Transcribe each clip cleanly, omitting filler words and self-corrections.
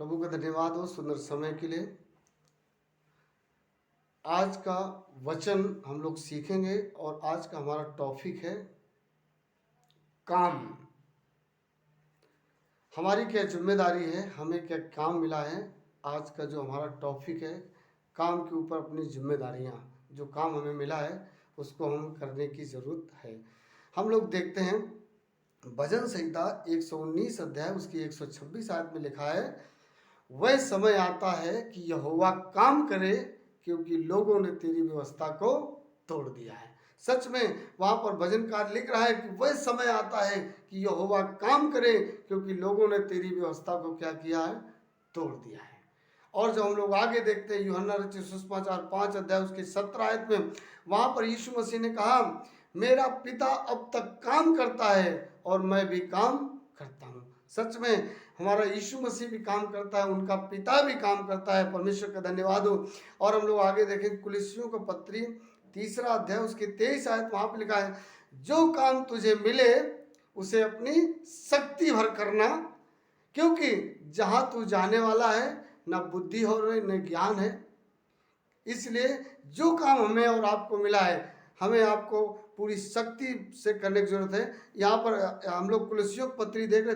प्रभु का धन्यवाद हो सुंदर समय के लिए। आज का वचन हम लोग सीखेंगे और आज का हमारा टॉपिक है काम। हमारी क्या जिम्मेदारी है, हमें क्या काम मिला है। आज का जो हमारा टॉपिक है काम के ऊपर अपनी जिम्मेदारियां, जो काम हमें मिला है उसको हम करने की ज़रूरत है। हम लोग देखते हैं भजन संहिता 119 अध्याय उसकी 126 आयत में लिखा है, वह समय आता है कि यहोवा काम करे क्योंकि लोगों ने तेरी व्यवस्था को तोड़ दिया है। सच में वहां पर भजनकार लिख रहा है कि वह समय आता है कि यहोवा काम करे क्योंकि लोगों ने तेरी व्यवस्था को क्या किया है, तोड़ दिया है। और जब हम लोग आगे देखते हैं यूहन्ना रचित सुसमाचार 5 अध्याय उसकी 17 आयत में, वहां पर यीशु मसीह ने कहा, मेरा पिता अब तक काम करता है और मैं भी काम करता हूँ। सच में हमारा यीशु मसीह भी काम करता है, उनका पिता भी काम करता है। परमेश्वर का धन्यवाद हो। और हम लोग आगे देखें कुलिस्सियों का पत्री 3 अध्याय उसके 23 आयत, वहां पर लिखा है, जो काम तुझे मिले उसे अपनी शक्ति भर करना, क्योंकि जहां तू जाने वाला है न बुद्धि हो रही न ज्ञान है। इसलिए जो काम हमें और आपको मिला है हमें आपको पूरी शक्ति से करने की जरूरत है। यहाँ पर हम लोग कुलिस्सियों की पत्री देख रहे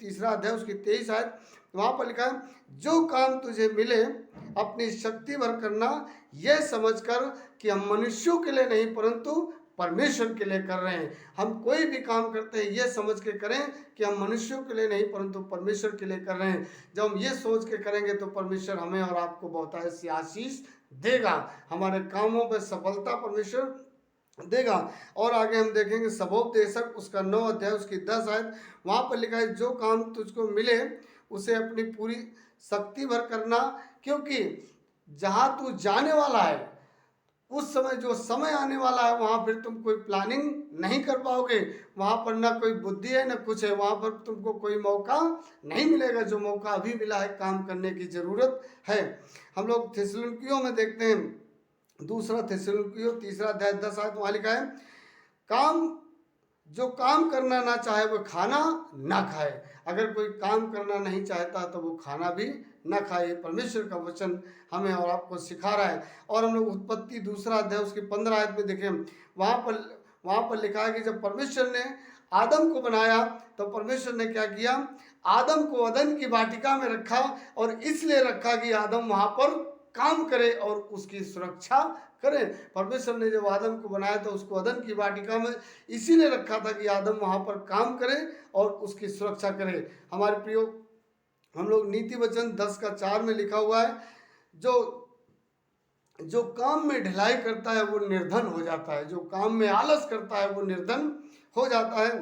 3 अध्याय उसकी 23 आयत, वहाँ पर लिखा है, जो काम तुझे मिले अपनी शक्ति भर करना, यह समझकर कि हम मनुष्यों के लिए नहीं परंतु परमेश्वर के लिए कर रहे हैं। हम कोई भी काम करते हैं ये समझ के करें कि हम मनुष्यों के लिए नहीं परंतु परमेश्वर के लिए कर रहे हैं। जब हम ये सोच के करेंगे तो परमेश्वर हमें और आपको बहुत ऐसी आशीष देगा, हमारे कामों पर सफलता परमेश्वर देगा। और आगे हम देखेंगे सबोपदेशक उसका 9 अध्याय उसकी 10 आयत, वहां पर लिखा है, जो काम तुझको मिले उसे अपनी पूरी शक्ति भर करना, क्योंकि जहां तू जाने वाला है उस समय जो समय आने वाला है वहां फिर तुम कोई प्लानिंग नहीं कर पाओगे। वहां पर ना कोई बुद्धि है ना कुछ है, वहां पर तुमको कोई मौका नहीं मिलेगा। जो मौका अभी मिला है काम करने की जरूरत है। हम लोग थिस्सलुनीकियों में देखते हैं 2 थिस्सलुनीकियों 3 अध्याय 10 आयत, वहां लिखा है, काम जो काम करना ना चाहे वो खाना ना खाए। अगर कोई काम करना नहीं चाहता तो वो खाना भी ना खाए। परमेश्वर का वचन हमें और आपको सिखा रहा है। और हम लोग उत्पत्ति 2 अध्याय उसकी 15 आयत में देखें, वहां पर लिखा है कि जब परमेश्वर ने आदम को बनाया तो परमेश्वर ने क्या किया, आदम को अदन की वाटिका में रखा, और इसलिए रखा कि आदम वहां पर काम करे और उसकी सुरक्षा करे। परमेश्वर ने जब आदम को बनाया तो उसको अदन की वाटिका में इसीलिए रखा था कि आदम वहां पर काम करे और उसकी सुरक्षा करे। हमारे प्रियो, हम लोग नीति वचन 10:4 में लिखा हुआ है, जो काम में ढिलाई करता है वो निर्धन हो जाता है, जो काम में आलस करता है वो निर्धन हो जाता है।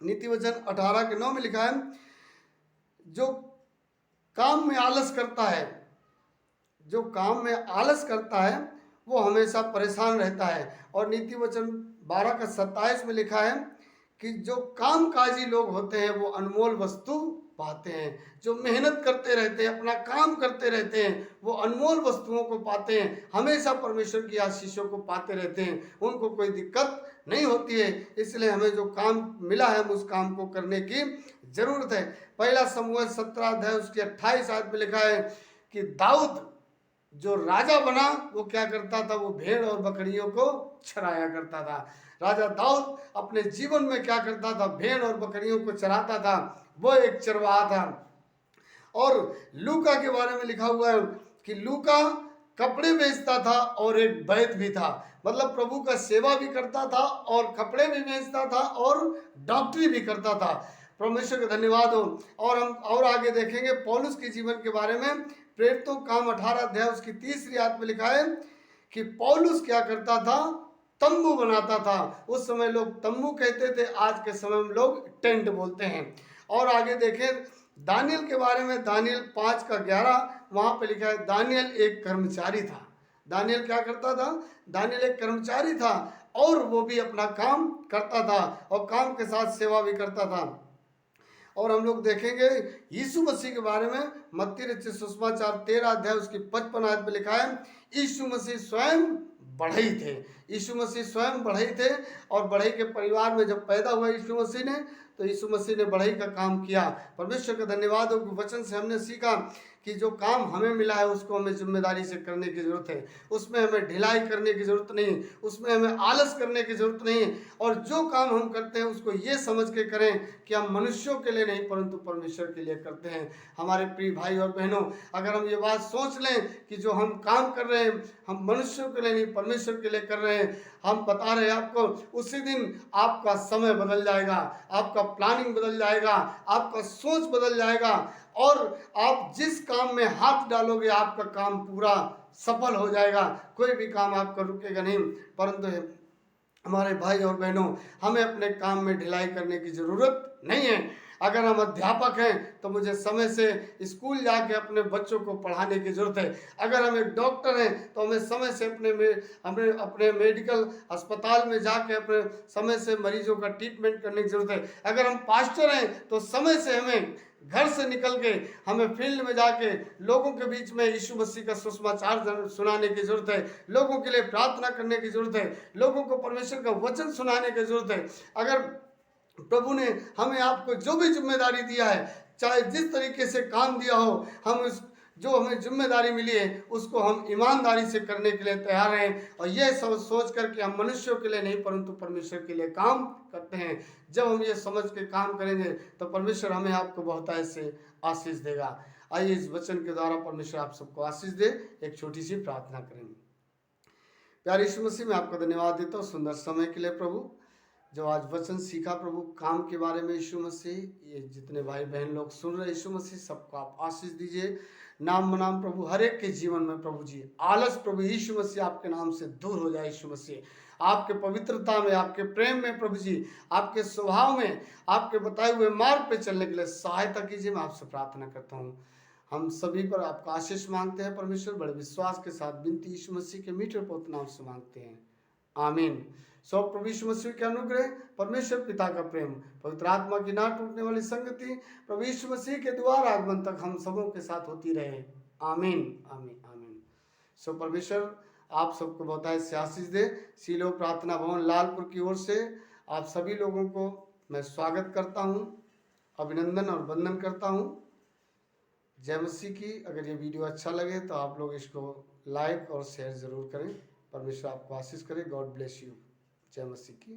नीति वचन 18:9 में लिखा है, जो काम में आलस करता है, जो काम में आलस करता है वो हमेशा परेशान रहता है। और नीति वचन 12:27 में लिखा है कि जो कामकाजी लोग होते हैं वो अनमोल वस्तु पाते हैं। जो मेहनत करते रहते हैं, अपना काम करते रहते हैं, वो अनमोल वस्तुओं को पाते हैं, हमेशा परमेश्वर की आशीषों को पाते रहते हैं, उनको कोई दिक्कत नहीं होती है। इसलिए हमें जो काम मिला है उस काम को करने की जरूरत है। 1 शमूएल 17 अध्याय उसकी 28 आयत में लिखा है कि दाऊद जो राजा बना वो क्या करता था, वो भेड़ और बकरियों को चराया करता था। राजा दाऊद अपने जीवन में क्या करता था, भेड़ और बकरियों को चराता था, वो एक चरवाहा था। और लूका के बारे में लिखा हुआ है कि लूका कपड़े बेचता था और एक वैद्य भी था, मतलब प्रभु का सेवा भी करता था और कपड़े भी बेचता था और डॉक्टरी भी करता था। परमेश्वर का धन्यवाद हो। और हम और आगे देखेंगे पौलुस के जीवन के बारे में। प्रेरितों काम 18 अध्याय उसकी 3 आयत में लिखा है कि पौलुस क्या करता था, तंबू बनाता था। उस समय लोग तंबू कहते थे, आज के समय में लोग टेंट बोलते हैं। और आगे देखें दानियल के बारे में, दानियल 5:11 वहां पे लिखा है, दानियल एक कर्मचारी था। दानियल क्या करता था, दानियल एक कर्मचारी था और वो भी अपना काम करता था और काम के साथ सेवा भी करता था। और हम लोग देखेंगे यीशु मसीह के बारे में, मत्ती रचित सुसमाचार 13 अध्याय उसकी 55 आयत में लिखा है, यीशु मसीह स्वयं बढ़ई थे। यीशु मसीह स्वयं बढ़ई थे और बढ़ई के परिवार में जब पैदा हुआ यीशु मसीह ने, तो यीशु मसीह ने बढ़ई का काम किया। परमेश्वर का धन्यवाद हो कि वचन से हमने सीखा कि जो काम हमें मिला है उसको हमें जिम्मेदारी से करने की ज़रूरत है। उसमें हमें ढिलाई करने की ज़रूरत नहीं, उसमें हमें आलस करने की ज़रूरत नहीं। और जो काम हम करते हैं उसको ये समझ के करें कि हम मनुष्यों के लिए नहीं परंतु परमेश्वर के लिए करते हैं। हमारे प्रिय भाई और बहनों, अगर हम ये बात सोच लें कि जो हम काम कर रहे हैं हम मनुष्यों के लिए नहीं परमेश्वर के लिए कर रहे हैं, हम बता रहे हैं आपको, उसी दिन आपका समय बदल जाएगा, आपका प्लानिंग बदल जाएगा, आपका सोच बदल जाएगा और आप जिस काम में हाथ डालोगे आपका काम पूरा सफल हो जाएगा। कोई भी काम आपका रुकेगा नहीं। परंतु हमारे भाई और बहनों, हमें अपने काम में ढिलाई करने की ज़रूरत नहीं है। अगर हम अध्यापक हैं तो मुझे समय से स्कूल जाके अपने बच्चों को पढ़ाने की ज़रूरत है। अगर हम एक डॉक्टर हैं तो हमें समय से अपने मेडिकल अस्पताल में जाके अपने समय से मरीजों का ट्रीटमेंट करने की ज़रूरत है। अगर हम पास्टर हैं तो समय से हमें घर से निकल के हमें फील्ड में जाके लोगों के बीच में यीशु मसीह का सुसमाचार सुनाने की ज़रूरत है, लोगों के लिए प्रार्थना करने की ज़रूरत है, लोगों को परमेश्वर का वचन सुनाने की ज़रूरत है। अगर प्रभु ने हमें आपको जो भी जिम्मेदारी दिया है, चाहे जिस तरीके से काम दिया हो, हम उस जो हमें जिम्मेदारी मिली है उसको हम ईमानदारी से करने के लिए तैयार हैं। और यह सब सोच कर कि हम मनुष्यों के लिए नहीं परंतु परमेश्वर के लिए काम करते हैं। जब हम ये समझ के काम करेंगे तो परमेश्वर हमें आपको बहुत ऐसे आशीष देगा। आइए इस वचन के द्वारा परमेश्वर आप सबको आशीष दे। एक छोटी सी प्रार्थना करेंगे। प्यारे यीशु मसीह, मैं आपको धन्यवाद देता हूँ सुंदर समय के लिए प्रभु, जो आज वचन सीखा प्रभु काम के बारे में। यीशु मसीह, ये जितने भाई बहन लोग सुन रहे यीशु मसीह सबको आप आशीष दीजिए नाम बनाम प्रभु, हर एक के जीवन में प्रभु जी आलस प्रभु यीशु मसीह आपके नाम से दूर हो जाए। यीशु मसीह आपके पवित्रता में, आपके प्रेम में प्रभु जी, आपके स्वभाव में, आपके बताए हुए मार्ग पे चलने के लिए सहायता कीजिए। मैं आपसे प्रार्थना करता हूँ। हम सभी पर आपका आशीष मांगते हैं परमेश्वर, बड़े विश्वास के साथ बिनती यीशु मसीह के मीठे पवित्र नाम से मांगते हैं, आमीन। सो प्रभु यीशु मसीह के अनुग्रह, परमेश्वर पिता का प्रेम, पवित्र आत्मा की ना टूटने वाली संगति प्रभु यीशु मसीह के द्वार आगमन तक हम सबों के साथ होती रहे, आमीन आमीन आमीन। सो परमेश्वर आप सबको बहुत ऐसे आशीष दे। सीलो प्रार्थना भवन लालपुर की ओर से आप सभी लोगों को मैं स्वागत करता हूँ, अभिनंदन और वंदन करता हूँ। जय मसीह की। अगर ये वीडियो अच्छा लगे तो आप लोग इसको लाइक और शेयर ज़रूर करें। परमेश्वर आपको आशीष करे। God bless you. जय मसीह की।